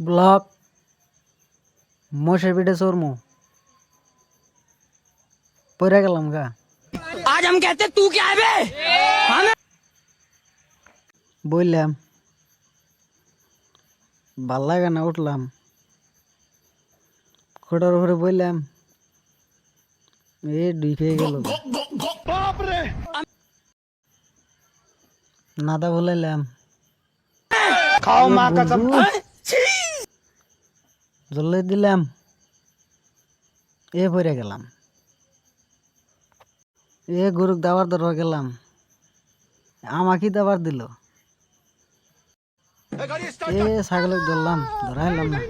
Block মোষের পিঠে চর্মু পড়ে গেলাম গা। आज हम कहते तू क्या है बे? বললাম ভাল লাগে না, উঠলাম খোটার উপরে বললাম এ ঢুকে গেল নাদা বলাইলাম खाओ माँ कसम। জলে দিলাম এ পড়ে গেলাম। এ গরুক দাবার ধরবা গেলাম, আমাকে দাবার দিল। এ ছাগলক ধরলাম, ধরাইলাম না।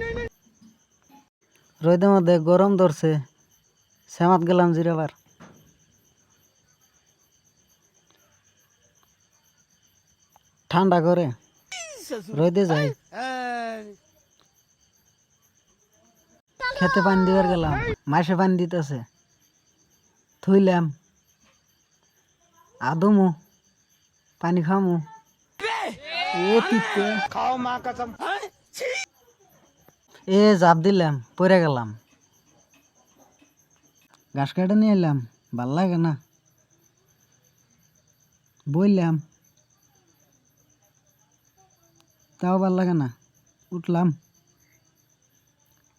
রোদের মধ্যে গরম ধরছে, শ্যামাত গেলাম জিরাবার। ঠান্ডা করে রোদে যাই, খেতে পানি দিবার গেলাম, মাসে পানি দিতেছে, থুইলাম আদমু পানি খামু এ তিতে खाओ माँ कसम। এ জাপ দিলাম, পড়ে গেলাম। ঘাস কাটে নিয়ে এলাম, ভাল লাগে না, বললাম তাও ভাল লাগে না, উঠলাম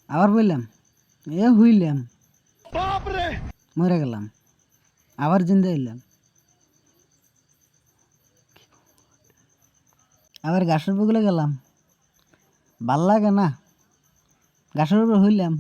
আবার বললাম এ হুইলাম, মরে গেলাম, আবার জিন্দা এলাম। আবার ঘাসের বগুলে গেলাম, ভাল লাগে না, ঘাসের উপরে হইলাম।